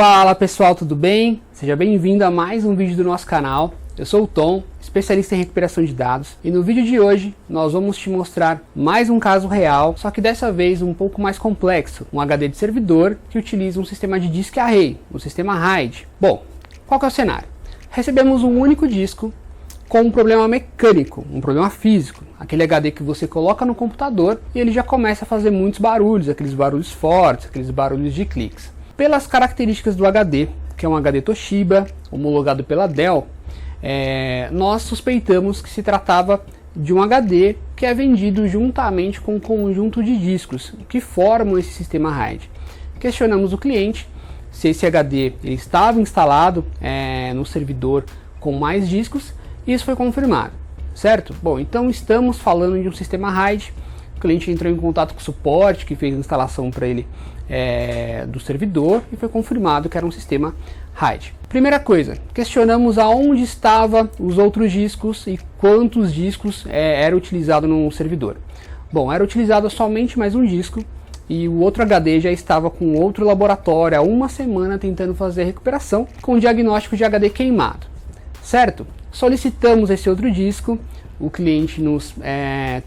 Fala pessoal, tudo bem? Seja bem-vindo a mais um vídeo do nosso canal. Eu sou o Tom, especialista em recuperação de dados, e no vídeo de hoje nós vamos te mostrar mais um caso real, só que dessa vez um pouco mais complexo, um HD de servidor que utiliza um sistema de disk array, o sistema RAID. Bom, qual que é o cenário? Recebemos um único disco com um problema mecânico, um problema físico, aquele HD que você coloca no computador e ele já começa a fazer muitos barulhos, aqueles barulhos fortes, aqueles barulhos de cliques. Pelas características do HD, que é um HD Toshiba, homologado pela Dell, nós suspeitamos que se tratava de um HD que é vendido juntamente com um conjunto de discos que formam esse sistema RAID. Questionamos o cliente se esse HD ele estava instalado no servidor com mais discos, e isso foi confirmado, certo? Bom, então estamos falando de um sistema RAID. O cliente entrou em contato com o suporte que fez a instalação para ele do servidor e foi confirmado que era um sistema RAID. Primeira coisa, questionamos aonde estavam os outros discos e quantos discos era utilizado no servidor. Bom, era utilizado somente mais um disco e o outro HD já estava com outro laboratório há uma semana tentando fazer a recuperação com diagnóstico de HD queimado, certo? Solicitamos esse outro disco, o cliente nos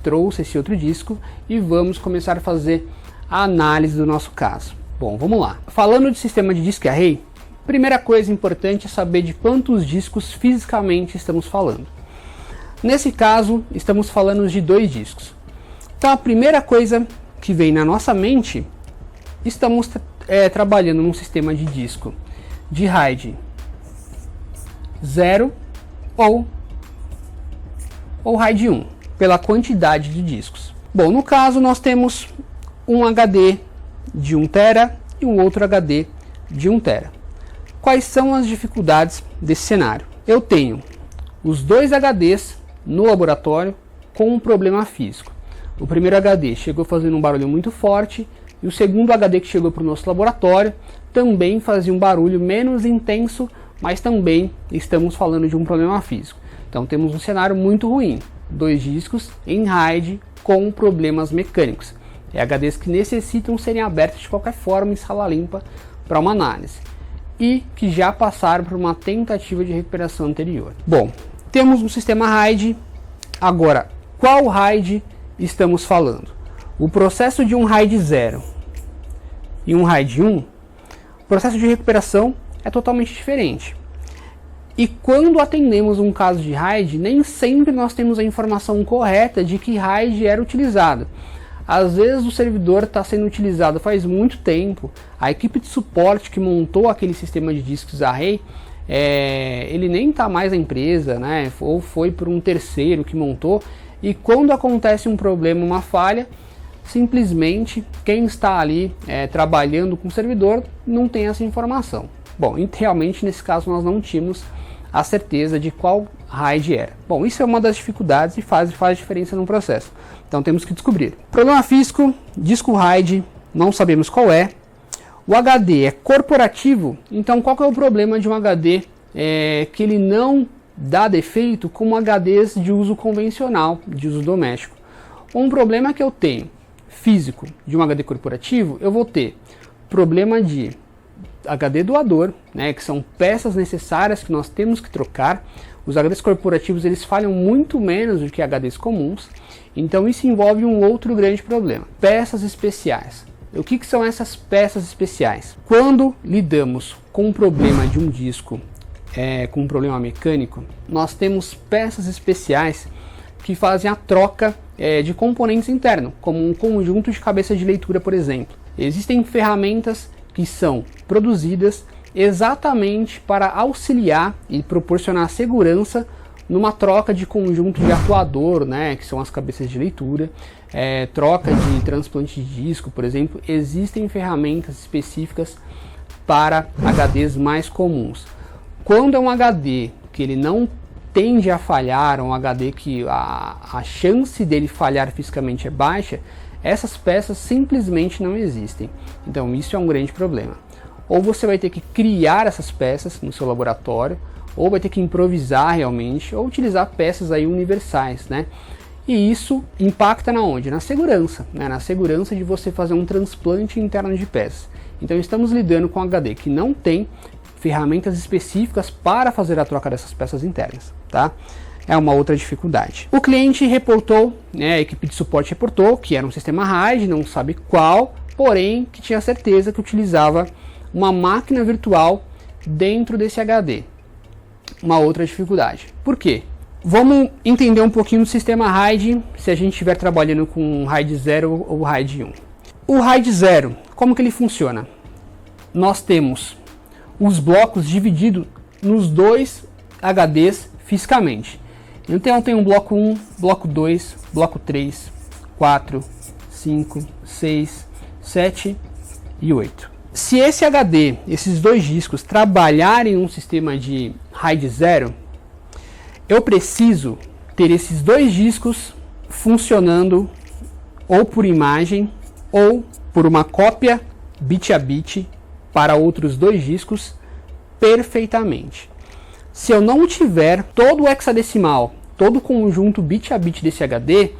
trouxe esse outro disco e vamos começar a fazer a análise do nosso caso. Bom, vamos lá. Falando de sistema de disk array, primeira coisa importante é saber de quantos discos fisicamente estamos falando. Nesse caso, estamos falando de 2 discos. Então a primeira coisa que vem na nossa mente, estamos trabalhando num sistema de disco de RAID 0 ou RAID 1, pela quantidade de discos. Bom, no caso nós temos um HD de 1 TB e um outro HD de 1 TB. Quais são as dificuldades desse cenário? Eu tenho os 2 HDs no laboratório com um problema físico. O primeiro HD chegou fazendo um barulho muito forte e o segundo HD que chegou para o nosso laboratório também fazia um barulho menos intenso, mas também estamos falando de um problema físico. Então temos um cenário muito ruim, 2 discos em RAID com problemas mecânicos. HDs que necessitam serem abertos de qualquer forma em sala limpa para uma análise e que já passaram por uma tentativa de recuperação anterior. Bom, temos um sistema RAID. Agora, qual RAID estamos falando? O processo de um RAID 0 e um RAID 1, o processo de recuperação é totalmente diferente. E quando atendemos um caso de RAID, nem sempre nós temos a informação correta de que RAID era utilizado. Às vezes o servidor está sendo utilizado faz muito tempo, a equipe de suporte que montou aquele sistema de discos array, ele nem está mais na empresa, né? Ou foi por um terceiro que montou, e quando acontece um problema, uma falha, simplesmente quem está ali trabalhando com o servidor não tem essa informação. Bom, realmente nesse caso nós não tínhamos a certeza de qual RAID era. Bom, isso é uma das dificuldades e faz diferença no processo. Então temos que descobrir. Problema físico, disco RAID, não sabemos qual é. O HD é corporativo, então qual que é o problema de um HD que ele não dá defeito como HDs de uso convencional, de uso doméstico? Um problema que eu tenho físico de um HD corporativo, eu vou ter problema de HD doador, né, que são peças necessárias que nós temos que trocar. Os HDs corporativos eles falham muito menos do que HDs comuns, então isso envolve um outro grande problema: peças especiais. O que são essas peças especiais? Quando lidamos com um problema de um disco com um problema mecânico, nós temos peças especiais que fazem a troca de componentes internos, como um conjunto de cabeça de leitura, por exemplo. Existem ferramentas que são produzidas exatamente para auxiliar e proporcionar segurança numa troca de conjunto de atuador, né, que são as cabeças de leitura, troca de transplante de disco, por exemplo. Existem ferramentas específicas para HDs mais comuns. Quando é um HD que ele não tende a falhar, um HD que a chance dele falhar fisicamente é baixa, essas peças simplesmente não existem. Então isso é um grande problema. Ou você vai ter que criar essas peças no seu laboratório, ou vai ter que improvisar realmente, ou utilizar peças aí universais, né? E isso impacta na onde? Na segurança, né? Na segurança de você fazer um transplante interno de peças. Então estamos lidando com um HD que não tem ferramentas específicas para fazer a troca dessas peças internas, tá? É uma outra dificuldade. O cliente reportou, né, a equipe de suporte reportou que era um sistema RAID, não sabe qual, porém que tinha certeza que utilizava uma máquina virtual dentro desse HD. Uma outra dificuldade. Por quê? Vamos entender um pouquinho do sistema RAID se a gente estiver trabalhando com RAID 0 ou RAID 1. O RAID 0, como que ele funciona? Nós temos os blocos divididos nos dois HDs fisicamente. Então tem um bloco 1, bloco 2, bloco 3, 4, 5, 6, 7 e 8. Se esse HD, esses dois discos, trabalharem em um sistema de RAID 0, eu preciso ter esses dois discos funcionando ou por imagem ou por uma cópia bit a bit para outros dois discos perfeitamente. Se eu não tiver todo o hexadecimal, todo o conjunto bit a bit desse HD,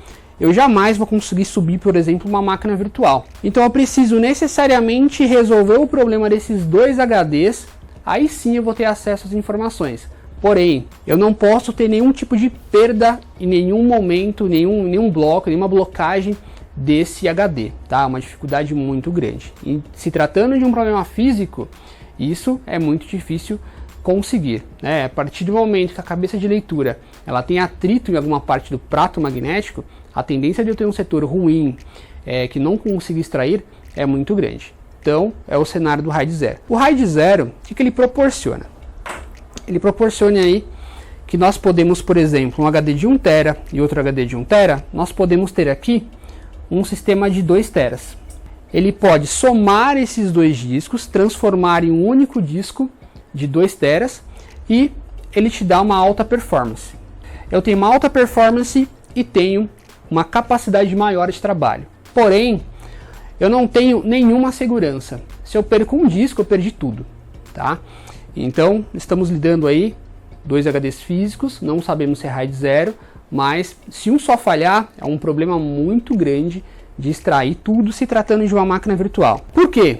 eu jamais vou conseguir subir, por exemplo, uma máquina virtual. Então eu preciso necessariamente resolver o problema desses dois HDs, aí sim eu vou ter acesso às informações. Porém, eu não posso ter nenhum tipo de perda em nenhum momento, nenhum bloco, nenhuma blocagem desse HD, tá? Uma dificuldade muito grande. E se tratando de um problema físico, isso é muito difícil conseguir, né? A partir do momento que a cabeça de leitura ela tem atrito em alguma parte do prato magnético, a tendência de eu ter um setor ruim que não consigo extrair é muito grande. Então é o cenário do RAID 0. O RAID 0, o que ele proporciona? Ele proporciona aí que nós podemos, por exemplo, um HD de 1 TB e outro HD de 1 TB, nós podemos ter aqui um sistema de 2 TB. Ele pode somar esses dois discos, transformar em um único disco de 2 TB e ele te dá uma alta performance. Eu tenho uma alta performance e tenho uma capacidade maior de trabalho. Porém, eu não tenho nenhuma segurança. Se eu perco um disco, eu perdi tudo, tá? Então, estamos lidando aí, 2 HDs físicos, não sabemos se é RAID 0, mas se um só falhar, é um problema muito grande de extrair tudo se tratando de uma máquina virtual. Por quê?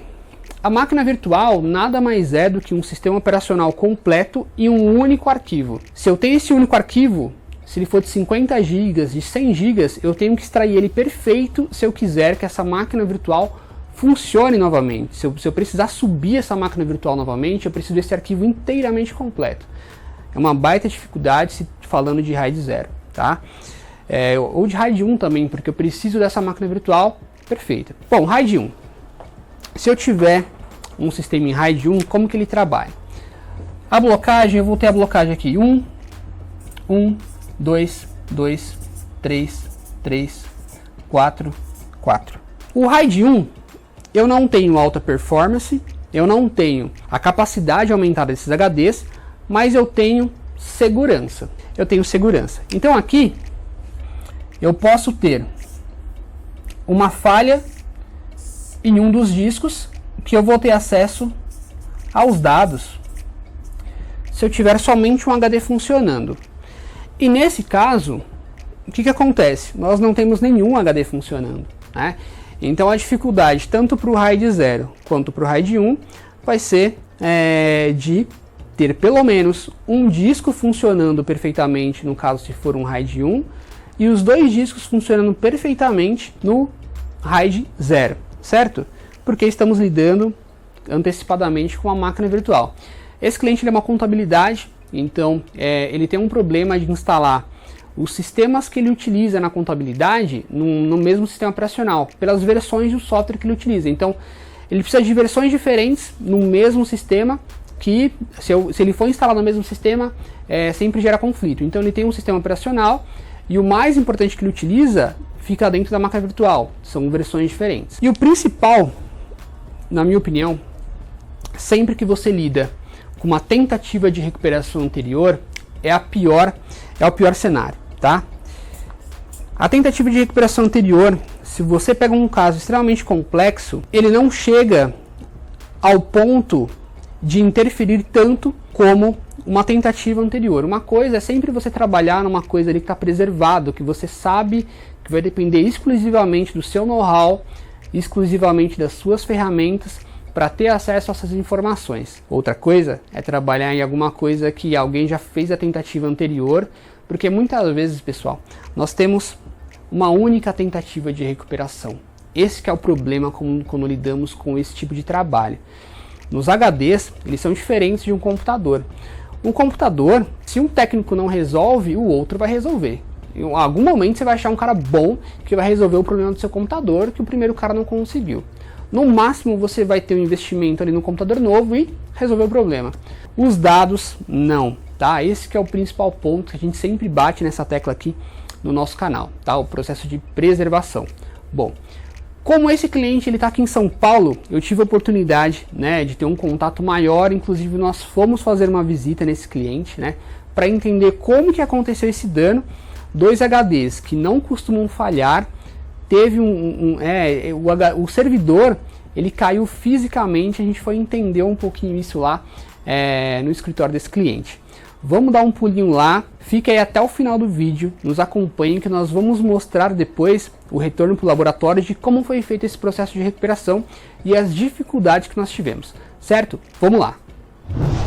A máquina virtual nada mais é do que um sistema operacional completo e um único arquivo. Se eu tenho esse único arquivo, se ele for de 50 GB, de 100 GB, eu tenho que extrair ele perfeito se eu quiser que essa máquina virtual funcione novamente. Se eu precisar subir essa máquina virtual novamente, eu preciso desse arquivo inteiramente completo. É uma baita dificuldade se falando de RAID 0, tá? Ou de RAID 1 também, porque eu preciso dessa máquina virtual perfeita. Bom, RAID 1. Se eu tiver um sistema em RAID 1, como que ele trabalha? A blocagem, eu vou ter a blocagem aqui. 1, 1, 2, 2, 3, 3, 4, 4. O RAID 1, eu não tenho alta performance, eu não tenho a capacidade aumentada desses HDs, mas eu tenho segurança. Então aqui, eu posso ter uma falha em um dos discos que eu vou ter acesso aos dados se eu tiver somente um HD funcionando. E nesse caso, o que acontece? Nós não temos nenhum HD funcionando, né? Então a dificuldade tanto para o RAID 0 quanto para o RAID 1 vai ser de ter pelo menos um disco funcionando perfeitamente, no caso se for um RAID 1, e os dois discos funcionando perfeitamente no RAID 0, certo? Porque estamos lidando antecipadamente com uma máquina virtual. Esse cliente é uma contabilidade, então ele tem um problema de instalar os sistemas que ele utiliza na contabilidade no mesmo sistema operacional, pelas versões do software que ele utiliza. Então ele precisa de versões diferentes no mesmo sistema, que se ele for instalado no mesmo sistema, sempre gera conflito. Então ele tem um sistema operacional e o mais importante que ele utiliza fica dentro da máquina virtual, são versões diferentes. E o principal, na minha opinião, sempre que você lida com uma tentativa de recuperação anterior, é o pior cenário, tá? A tentativa de recuperação anterior, se você pega um caso extremamente complexo, ele não chega ao ponto de interferir tanto como uma tentativa anterior. Uma coisa é sempre você trabalhar numa coisa ali que está preservado, que você sabe que vai depender exclusivamente do seu know-how, exclusivamente das suas ferramentas para ter acesso a essas informações. Outra coisa é trabalhar em alguma coisa que alguém já fez a tentativa anterior, porque muitas vezes, pessoal, nós temos uma única tentativa de recuperação. Esse que é o problema quando lidamos com esse tipo de trabalho. Nos HDs, eles são diferentes de um computador. Um computador, se um técnico não resolve, o outro vai resolver. Em algum momento você vai achar um cara bom que vai resolver o problema do seu computador que o primeiro cara não conseguiu. No máximo você vai ter um investimento ali no computador novo e resolver o problema. Os dados, não, tá? Esse que é o principal ponto que a gente sempre bate nessa tecla aqui no nosso canal, tá? O processo de preservação. Bom, como esse cliente ele está aqui em São Paulo, eu tive a oportunidade, né, de ter um contato maior. Inclusive nós fomos fazer uma visita nesse cliente, né, para entender como que aconteceu esse dano. 2 HDs que não costumam falhar, teve o servidor ele caiu fisicamente. A gente foi entender um pouquinho isso lá no escritório desse cliente. Vamos dar um pulinho lá, fica aí até o final do vídeo, nos acompanhem que nós vamos mostrar depois o retorno para o laboratório de como foi feito esse processo de recuperação e as dificuldades que nós tivemos, certo? Vamos lá!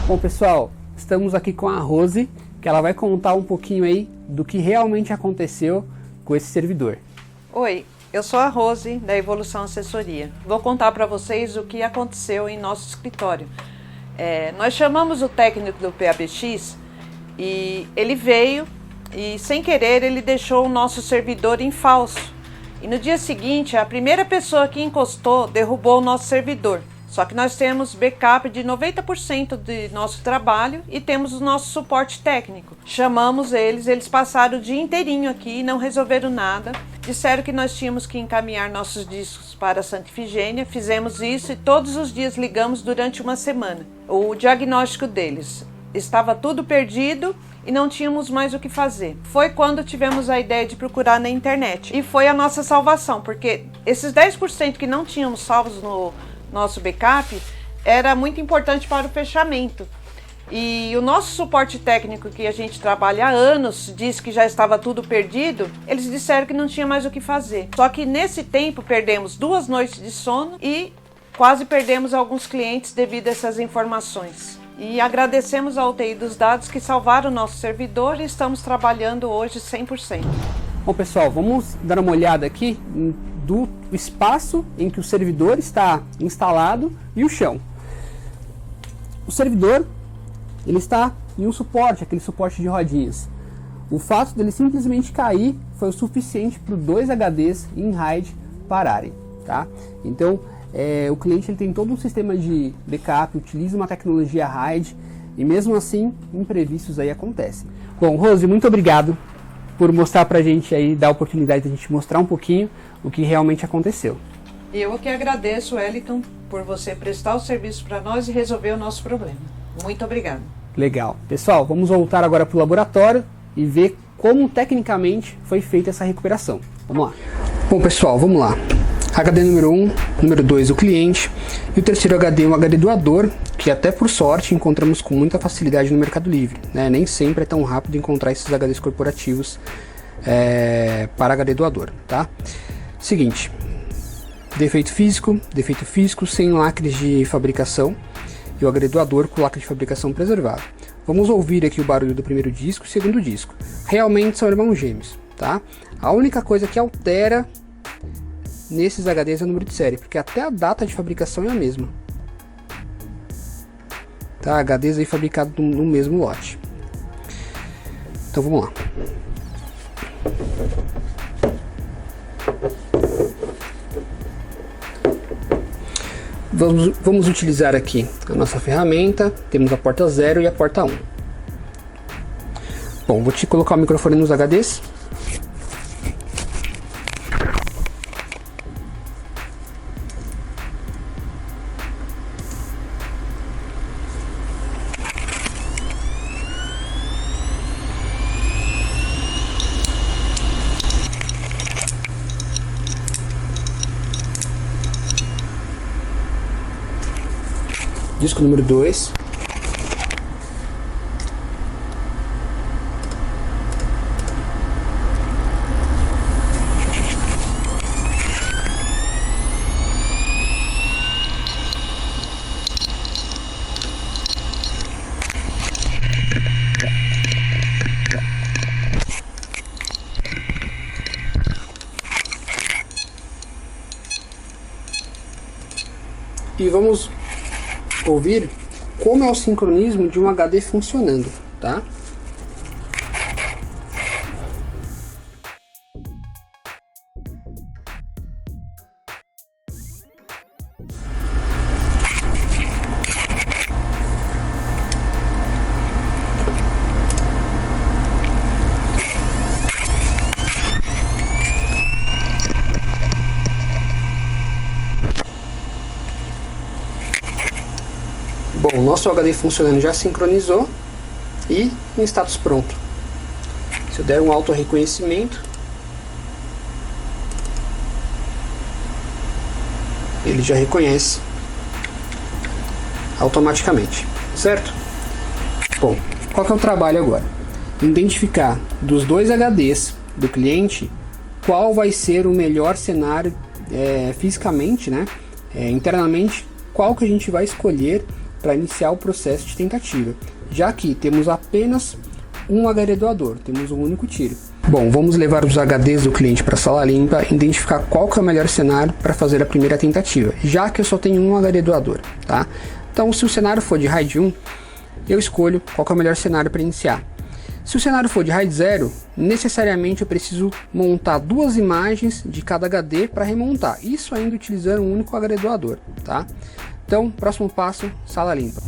Bom pessoal, estamos aqui com a Rose, que ela vai contar um pouquinho aí do que realmente aconteceu com esse servidor. Oi, eu sou a Rose da Evolução Assessoria. Vou contar para vocês o que aconteceu em nosso escritório. Nós chamamos o técnico do PABX e ele veio e sem querer ele deixou o nosso servidor em falso. E no dia seguinte a primeira pessoa que encostou derrubou o nosso servidor. Só que nós temos backup de 90% de nosso trabalho e temos o nosso suporte técnico. Chamamos eles passaram o dia inteirinho aqui e não resolveram nada. Disseram que nós tínhamos que encaminhar nossos discos para a Santa Ifigênia. Fizemos isso e todos os dias ligamos durante uma semana. O diagnóstico deles estava tudo perdido e não tínhamos mais o que fazer. Foi quando tivemos a ideia de procurar na internet. E foi a nossa salvação, porque esses 10% que não tínhamos salvos no nosso backup era muito importante para o fechamento. E o nosso suporte técnico, que a gente trabalha há anos, disse que já estava tudo perdido. Eles disseram que não tinha mais o que fazer. Só que nesse tempo perdemos 2 noites de sono e quase perdemos alguns clientes devido a essas informações. E agradecemos a UTI dos dados que salvaram o nosso servidor e estamos trabalhando hoje 100%. Bom pessoal, vamos dar uma olhada aqui do espaço em que o servidor está instalado e o chão. O servidor ele está em um suporte, aquele suporte de rodinhas. O fato dele simplesmente cair foi o suficiente para os 2 HDs em RAID pararem, tá? Então o cliente ele tem todo um sistema de backup, utiliza uma tecnologia RAID e mesmo assim imprevistos aí acontecem. Bom, Rose, muito obrigado por mostrar pra gente aí, dar a oportunidade de a gente mostrar um pouquinho o que realmente aconteceu. Eu que agradeço, Wellington, por você prestar o serviço para nós e resolver o nosso problema. Muito obrigado. Legal. Pessoal, vamos voltar agora para o laboratório e ver como tecnicamente foi feita essa recuperação. Vamos lá. Bom pessoal, vamos lá. HD número 1, número 2 o cliente e o terceiro HD um HD doador, que até por sorte encontramos com muita facilidade no Mercado Livre, né? Nem sempre é tão rápido encontrar esses HDs corporativos para HD doador, tá? Seguinte, defeito físico sem lacres de fabricação e o HD doador com lacre de fabricação preservado. Vamos ouvir aqui o barulho do primeiro disco e segundo disco. Realmente são irmãos gêmeos, tá? A única coisa que altera nesses HDs é o número de série, porque até a data de fabricação é a mesma. Tá? HDs aí fabricados no mesmo lote. Então vamos lá. Vamos utilizar aqui a nossa ferramenta. Temos a porta 0 e a porta 1. Bom, vou te colocar o microfone nos HDs. disco número 2. E vamos ouvir como é o sincronismo de um HD funcionando, tá? Bom, o nosso HD funcionando já sincronizou e em status pronto. Se eu der um auto reconhecimento, ele já reconhece automaticamente, certo? Bom, qual que é o trabalho agora? Identificar dos dois HDs do cliente qual vai ser o melhor cenário fisicamente, né? Internamente, qual que a gente vai escolher para iniciar o processo de tentativa, já que temos apenas um HD doador, temos um único tiro. Bom, vamos levar os HDs do cliente para a sala limpa e identificar qual que é o melhor cenário para fazer a primeira tentativa, já que eu só tenho um HD doador, tá? Então, se o cenário for de RAID 1, eu escolho qual que é o melhor cenário para iniciar. Se o cenário for de RAID 0, necessariamente eu preciso montar duas imagens de cada HD para remontar, isso ainda utilizando um único HD doador, tá? Então, próximo passo, sala limpa.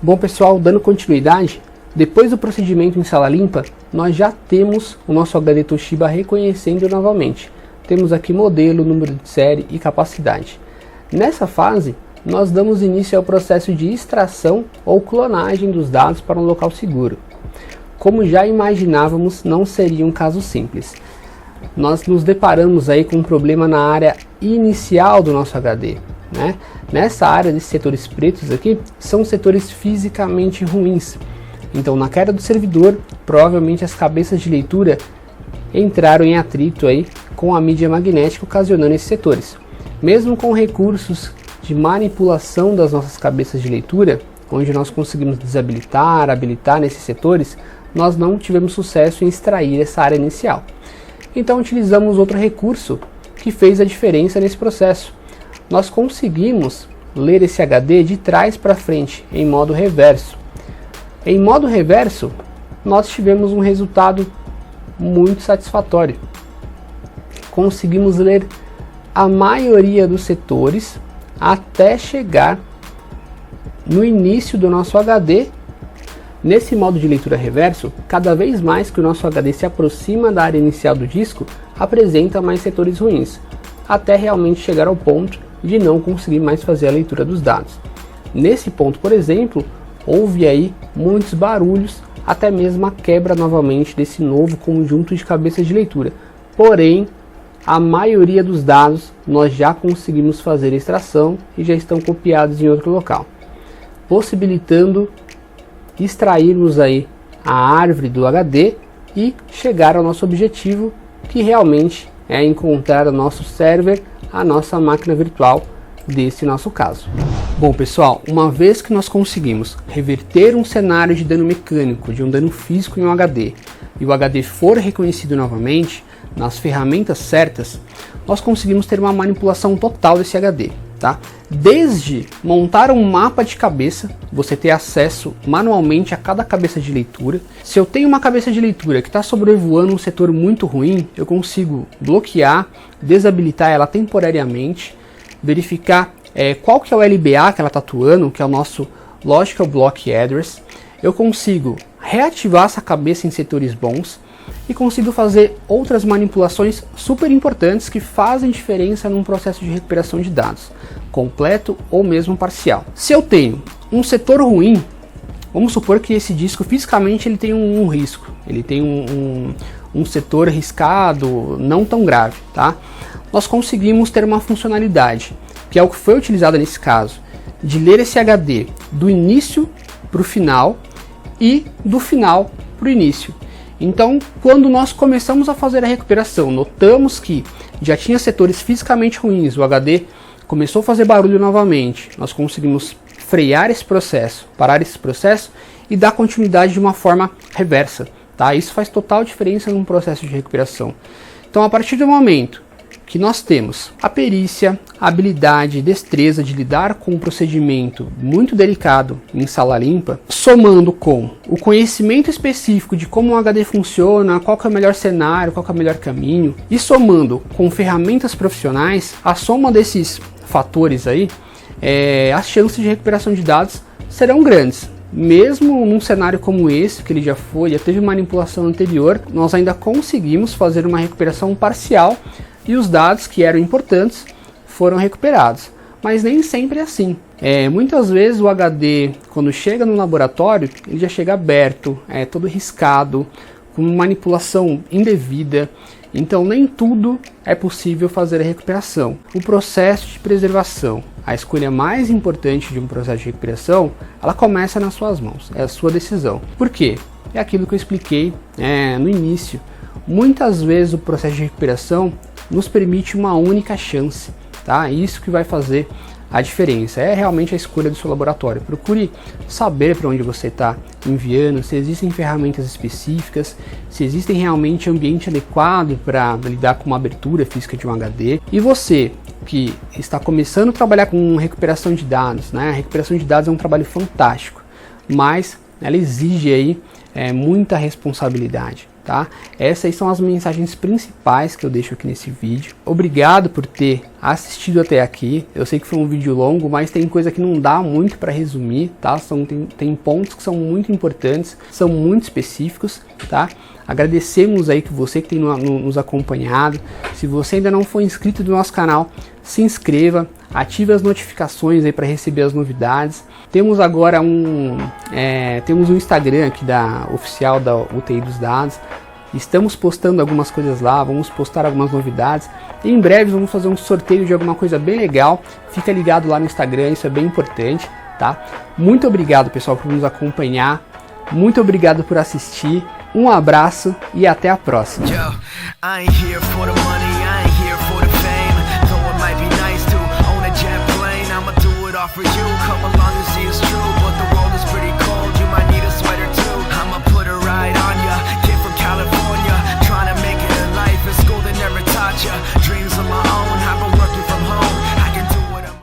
Bom pessoal, dando continuidade, depois do procedimento em sala limpa, nós já temos o nosso HD Toshiba reconhecendo novamente. Temos aqui modelo, número de série e capacidade. Nessa fase, nós damos início ao processo de extração ou clonagem dos dados para um local seguro. Como já imaginávamos, não seria um caso simples. Nós nos deparamos aí com um problema na área inicial do nosso HD. né? Nessa área desses setores pretos aqui, são setores fisicamente ruins. Então, na queda do servidor, provavelmente as cabeças de leitura entraram em atrito aí com a mídia magnética, ocasionando esses setores. Mesmo com recursos de manipulação das nossas cabeças de leitura, onde nós conseguimos desabilitar, habilitar nesses setores, nós não tivemos sucesso em extrair essa área inicial. Então utilizamos outro recurso que fez a diferença nesse processo. Nós conseguimos ler esse HD de trás para frente, em modo reverso. Em modo reverso, nós tivemos um resultado muito satisfatório. Conseguimos ler a maioria dos setores até chegar no início do nosso HD. Nesse modo de leitura reverso, cada vez mais que o nosso HD se aproxima da área inicial do disco, apresenta mais setores ruins, até realmente chegar ao ponto de não conseguir mais fazer a leitura dos dados. Nesse ponto, por exemplo, houve aí muitos barulhos, até mesmo a quebra novamente desse novo conjunto de cabeças de leitura. Porém, a maioria dos dados nós já conseguimos fazer a extração e já estão copiados em outro local, possibilitando extrairmos aí a árvore do HD e chegar ao nosso objetivo, que realmente é encontrar o nosso server, a nossa máquina virtual desse nosso caso. Bom pessoal, uma vez que nós conseguimos reverter um cenário de dano mecânico, de um dano físico em um HD, e o HD for reconhecido novamente nas ferramentas certas, nós conseguimos ter uma manipulação total desse HD, tá? Desde montar um mapa de cabeça, você ter acesso manualmente a cada cabeça de leitura. Se eu tenho uma cabeça de leitura que está sobrevoando um setor muito ruim, eu consigo bloquear, desabilitar ela temporariamente, verificar qual que é o LBA que ela está atuando, que é o nosso Logical Block Address. Eu consigo reativar essa cabeça em setores bons e consigo fazer outras manipulações super importantes que fazem diferença num processo de recuperação de dados, completo ou mesmo parcial. Se eu tenho um setor ruim, vamos supor que esse disco fisicamente ele tem um risco, ele tem um setor riscado não tão grave, tá? Nós conseguimos ter uma funcionalidade, que é o que foi utilizado nesse caso, de ler esse HD do início para o final e do final para o início. Então, quando nós começamos a fazer a recuperação, notamos que já tinha setores fisicamente ruins, o HD começou a fazer barulho novamente, nós conseguimos frear esse processo, parar esse processo e dar continuidade de uma forma reversa, tá? Isso faz total diferença num processo de recuperação. Então, a partir do momento que nós temos a perícia, a habilidade, destreza de lidar com um procedimento muito delicado em sala limpa, somando com o conhecimento específico de como o HD funciona, qual que é o melhor cenário, qual que é o melhor caminho, e somando com ferramentas profissionais, a soma desses fatores aí, as chances de recuperação de dados serão grandes. Mesmo num cenário como esse, que ele já teve manipulação anterior, nós ainda conseguimos fazer uma recuperação parcial e os dados que eram importantes foram recuperados. Mas nem sempre é assim. Muitas vezes o HD, quando chega no laboratório, ele já chega aberto, todo riscado, com manipulação indevida. Então nem tudo é possível fazer a recuperação. O processo de preservação, a escolha mais importante de um processo de recuperação, ela começa nas suas mãos, é a sua decisão. Por quê? É aquilo que eu expliquei no início. Muitas vezes o processo de recuperação nos permite uma única chance, tá? Isso que vai fazer a diferença, é realmente a escolha do seu laboratório. Procure saber para onde você está enviando, se existem ferramentas específicas, se existem realmente ambiente adequado para lidar com uma abertura física de um HD. E você que está começando a trabalhar com recuperação de dados, né? A recuperação de dados é um trabalho fantástico, mas ela exige aí muita responsabilidade. Tá? Essas são as mensagens principais que eu deixo aqui nesse vídeo. Obrigado por ter assistido até aqui. Eu sei que foi um vídeo longo, mas tem coisa que não dá muito para resumir, tá? Tem pontos que são muito importantes, são muito específicos, tá? Agradecemos aí que você que tem nos acompanhado. Se você ainda não for inscrito no nosso canal, se inscreva, ative as notificações aí para receber as novidades. Temos agora temos um Instagram aqui oficial da UTI dos Dados. Estamos postando algumas coisas lá, vamos postar algumas novidades. Em breve vamos fazer um sorteio de alguma coisa bem legal. Fica ligado lá no Instagram, isso é bem importante, tá? Muito obrigado, pessoal, por nos acompanhar. Muito obrigado por assistir. Um abraço e até a próxima. For you, come along and see it's true. But the world is pretty cold, you might need a sweater too. I'ma put a ride on ya, kid from California, trying to make it in life in school they never taught ya.